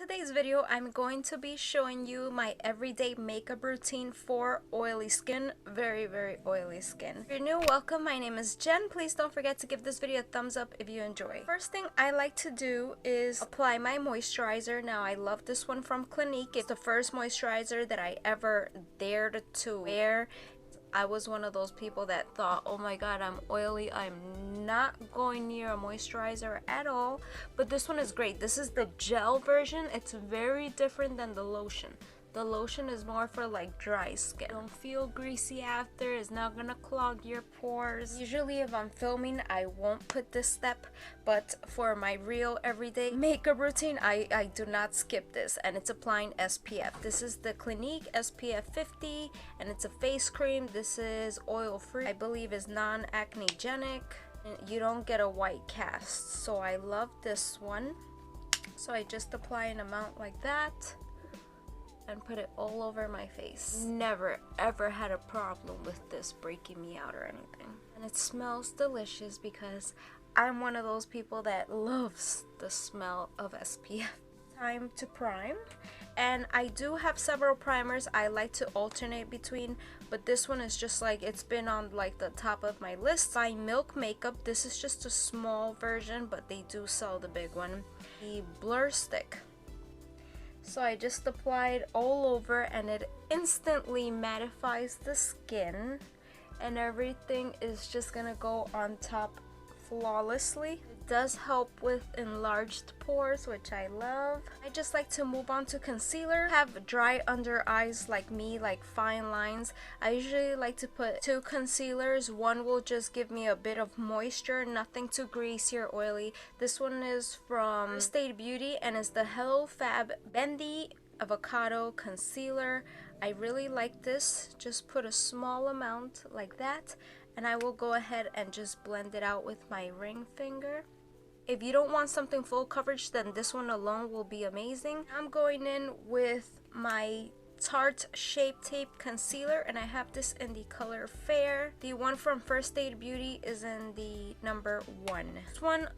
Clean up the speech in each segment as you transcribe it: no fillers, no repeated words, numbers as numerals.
today's video, I'm going to be showing you my everyday makeup routine for oily skin. Very oily skin. If you're new, welcome. My name is Jen. Please don't forget to give this video a thumbs up if you enjoy. First thing I like to do is apply my moisturizer. Now, I love this one from Clinique. It's the first moisturizer that I ever dared to wear. I was one of those people that thought, oh my god, I'm oily, I'm not going near a moisturizer at all. But this one is great. This is the gel version. It's very different than the lotion. The lotion is more for like dry skin. Don't feel greasy after. It's not gonna clog your pores. Usually if I'm filming, I won't put this step, but for my real everyday makeup routine, I do not skip this, and it's applying SPF. This is the Clinique SPF 50, and it's a face cream. This is oil free. I believe is non-acnegenic. You don't get a white cast, so I love this one. So I just apply an amount like that and put it all over my face. Never ever had a problem with this breaking me out or anything. And it smells delicious because I'm one of those people that loves the smell of SPF. Time to prime, and I do have several primers I like to alternate between, but this one is just like, it's been on like the top of my list. By Milk Makeup, this is just a small version, but they do sell the big one, the Blur Stick. So I just applied all over, and it instantly mattifies the skin, and everything is just gonna go on top flawlessly. It does help with enlarged pores, which I love. I just like to move on to concealer. Have dry under eyes like me, like fine lines. I usually like to put 2 concealers. One will just give me a bit of moisture, nothing too greasy or oily. This one is from State Beauty, and it's the Hello Fab Bendy Avocado Concealer. I really like this. Just put a small amount like that, and I will go ahead and just blend it out with my ring finger. If you don't want something full coverage, then this one alone will be amazing. I'm going in with my Tarte Shape Tape Concealer, and I have this in the color Fair. The one from First Aid Beauty is in the number 1. This one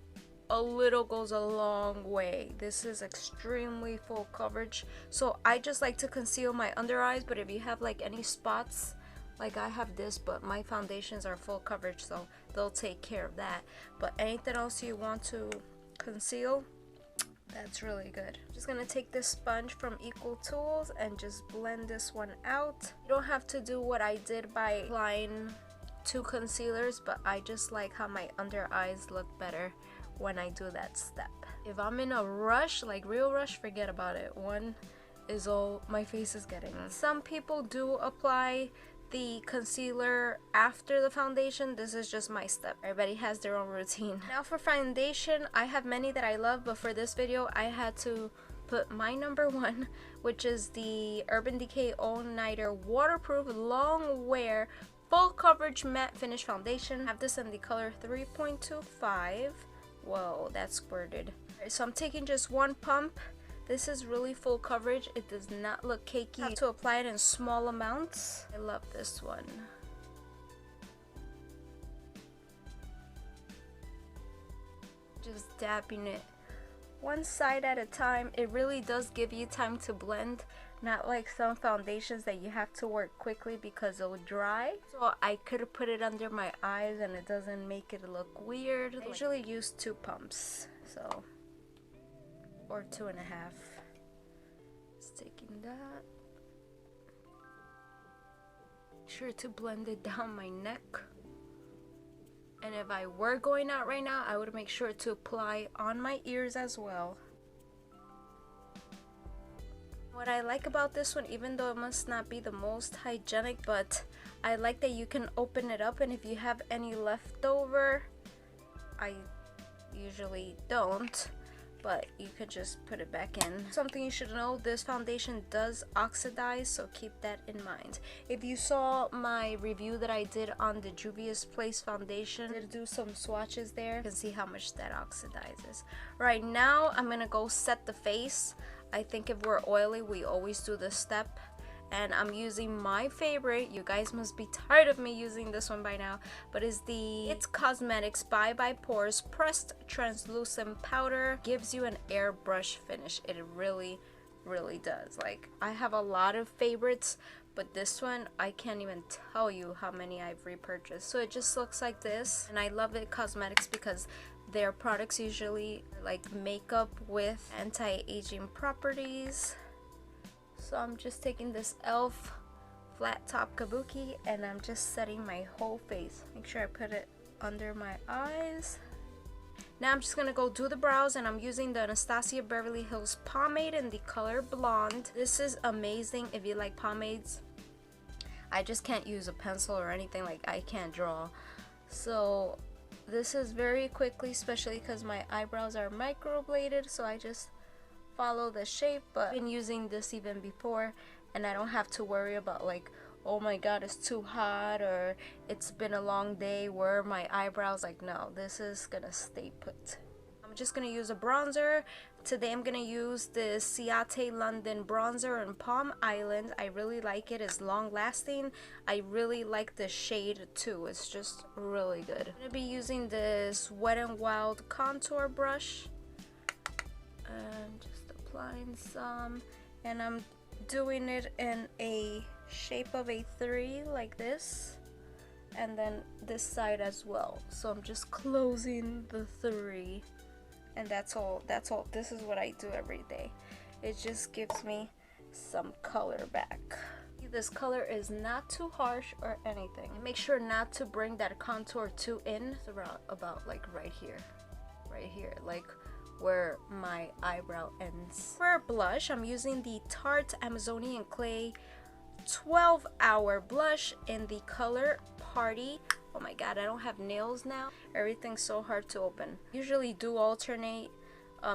a little goes a long way. This is extremely full coverage, so I just like to conceal my under eyes. But if you have like any spots, like I have this, but my foundations are full coverage, so they'll take care of that. But anything else you want to conceal, that's really good. Just gonna take this sponge from Equal Tools and just blend this one out. You don't have to do what I did by applying 2 concealers, but I just like how my under eyes look better when I do that step. If I'm in a rush, like real rush, forget about it. One is all my face is getting. Some people do apply the concealer after the foundation. This is just my step. Everybody has their own routine. Now for foundation, I have many that I love, but for this video I had to put my number 1, which is the Urban Decay All Nighter Waterproof Long Wear Full Coverage Matte Finish Foundation. I have this in the color 3.25. Whoa, that squirted. Alright, so I'm taking just 1 pump. This is really full coverage. It does not look cakey. You have to apply it in small amounts. I love this one. Just dabbing it one side at a time. It really does give you time to blend, not like some foundations that you have to work quickly because it'll dry. So I could have put it under my eyes and it doesn't make it look weird. I usually use 2 pumps, so, or 2.5. Just taking that. Make sure to blend it down my neck. And if I were going out right now, I would make sure to apply on my ears as well. What I like about this one, even though it must not be the most hygienic, but I like that you can open it up, and if you have any leftover, I usually don't, but you could just put it back in. Something you should know, this foundation does oxidize, so keep that in mind. If you saw my review that I did on the Juvia's Place foundation, I did do some swatches there. You can see how much that oxidizes. Right now, I'm gonna go set the face. I think if we're oily, we always do this step, and I'm using my favorite. You guys must be tired of me using this one by now, but it's the It's Cosmetics by Pores Pressed Translucent Powder. Gives you an airbrush finish. It really does. Like, I have a lot of favorites, but this one, I can't even tell you how many I've repurchased. So it just looks like this, and I love It Cosmetics because their products usually are like makeup with anti-aging properties. So I'm just taking this e.l.f. flat top kabuki and I'm just setting my whole face. Make sure I put it under my eyes. Now I'm just gonna go do the brows, and I'm using the Anastasia Beverly Hills pomade in the color Blonde. This is amazing if you like pomades. I just can't use a pencil or anything, like I can't draw. So this is very quickly, especially because my eyebrows are microbladed, so I just follow the shape. But I've been using this even before, and I don't have to worry about like, oh my god, it's too hot, or it's been a long day, where are my eyebrows? Like, no, this is gonna stay put. I'm just gonna use a bronzer. Today I'm gonna use the Ciate London bronzer in Palm Island. I really like it. It's long lasting. I really like the shade too. It's just really good. I'm gonna be using this Wet n Wild contour brush and just applying some, and I'm doing it in a shape of a 3 like this, and then this side as well. So I'm just closing the 3, and that's all. This is what I do every day. It just gives me some color back. This color is not too harsh or anything. Make sure not to bring that contour too in. It's around about like right here, like where my eyebrow ends. For blush, I'm using the Tarte Amazonian Clay 12-hour blush in the color Party. Oh my god, I don't have nails now. Everything's so hard to open. Usually do alternate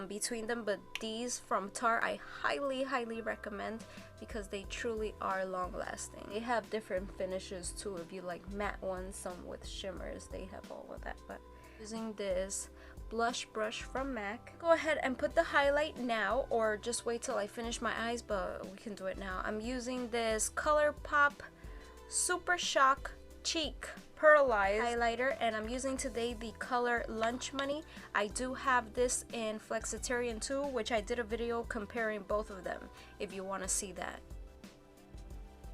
between them, but these from Tarte I highly recommend because they truly are long lasting. They have different finishes too. If you like matte ones, some with shimmers, they have all of that. But using this blush brush from MAC. Go ahead and put the highlight now, or just wait till I finish my eyes, but we can do it now. I'm using this ColourPop Super Shock Cheek Pearlized highlighter, and I'm using today the color Lunch Money. I do have this in Flexitarian too, which I did a video comparing both of them if you want to see that.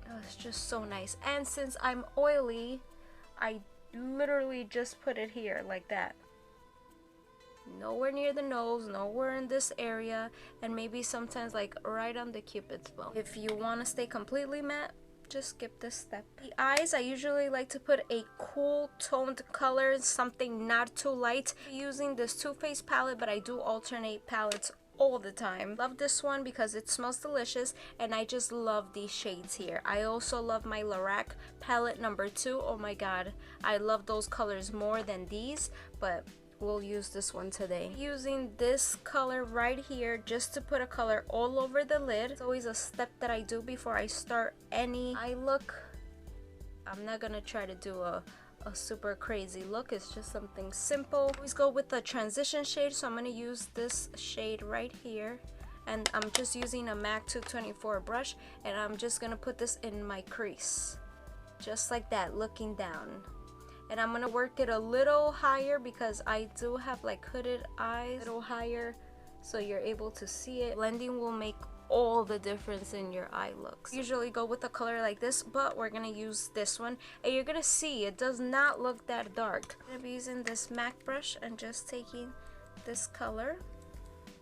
Oh, it's just so nice. And since I'm oily, I literally just put it here like that. Nowhere near the nose, nowhere in this area, and maybe sometimes like right on the cupid's bow. If you want to stay completely matte, just skip this step. The eyes, I usually like to put a cool toned color, something not too light. I'm using this Too Faced palette, but I do alternate palettes all the time. Love this one because it smells delicious, and I just love these shades here. I also love my Lorac palette number 2. Oh my god, I love those colors more than these, but we'll use this one today. Using this color right here just to put a color all over the lid. It's always a step that I do before I start any eye look. I'm not gonna try to do a super crazy look. It's just something simple. Always go with the transition shade, so I'm gonna use this shade right here, and I'm just using a MAC 224 brush, and I'm just gonna put this in my crease just like that, looking down. And I'm gonna work it a little higher because I do have like hooded eyes, a little higher, so you're able to see it. Blending will make all the difference in your eye looks. Usually go with a color like this, but we're gonna use this one, and you're gonna see it does not look that dark. I'm gonna be using this MAC brush and just taking this color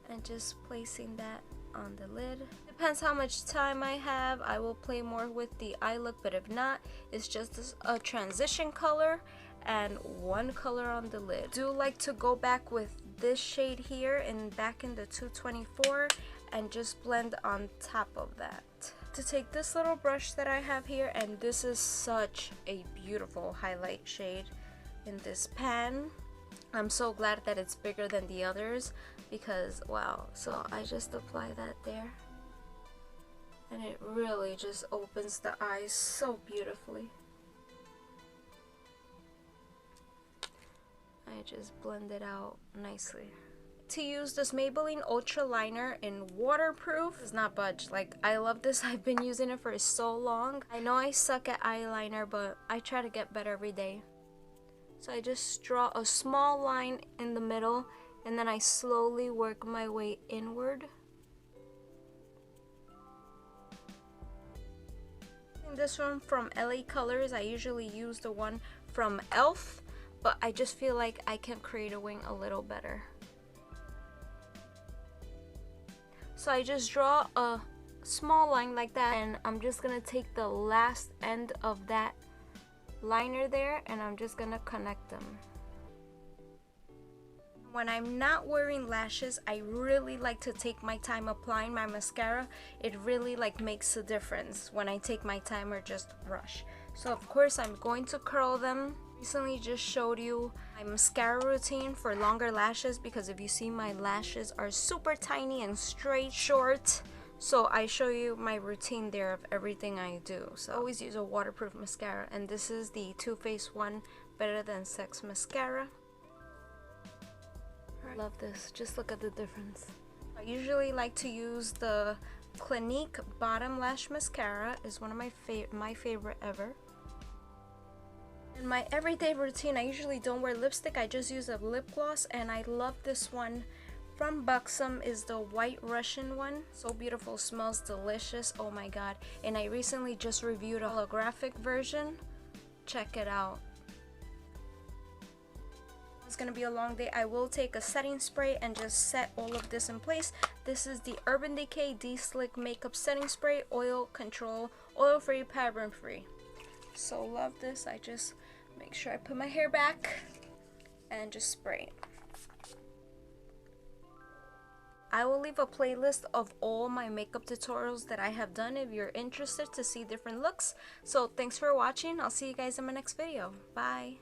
and just placing that on the lid. Depends how much time I have. I will play more with the eye look, but if not, it's just a transition color and one color on the lid. I do like to go back with this shade here and back in the 224 and just blend on top of that. To take this little brush that I have here, and this is such a beautiful highlight shade in this pan. I'm so glad that it's bigger than the others because wow. So I just apply that there, and it really just opens the eyes so beautifully. I just blend it out nicely. to use this Maybelline Ultra Liner in waterproof. It's not budge. Like, I love this. I've been using it for so long. I know I suck at eyeliner, but I try to get better every day. So I just draw a small line in the middle, and then I slowly work my way inward. This one from LA Colors. I usually use the one from e.l.f., but I just feel like I can create a wing a little better. So I just draw a small line like that, and I'm just gonna take the last end of that liner there, and I'm just gonna connect them. When I'm not wearing lashes, I really like to take my time applying my mascara. It really like makes a difference when I take my time or just brush. So of course I'm going to curl them. Recently just showed you my mascara routine for longer lashes, because if you see, my lashes are super tiny and straight, short. So I show you my routine there of everything I do. So I always use a waterproof mascara, and this is the Too Faced One Better Than Sex mascara. I love this. Just look at the difference. I usually like to use the Clinique Bottom Lash Mascara. Is one of my favorite ever. In my everyday routine, I usually don't wear lipstick. I just use a lip gloss, and I love this one from Buxom. Is the White Russian one. So beautiful, smells delicious. Oh my god. And I recently just reviewed a holographic version. Check it out. It's gonna be a long day. I will take a setting spray and just set all of this in place. This is the Urban Decay De-Slick Makeup Setting Spray, Oil Control, Oil Free, Paraben Free. So love this. I just make sure I put my hair back and just spray. I will leave a playlist of all my makeup tutorials that I have done if you're interested to see different looks. So thanks for watching. I'll see you guys in my next video. Bye.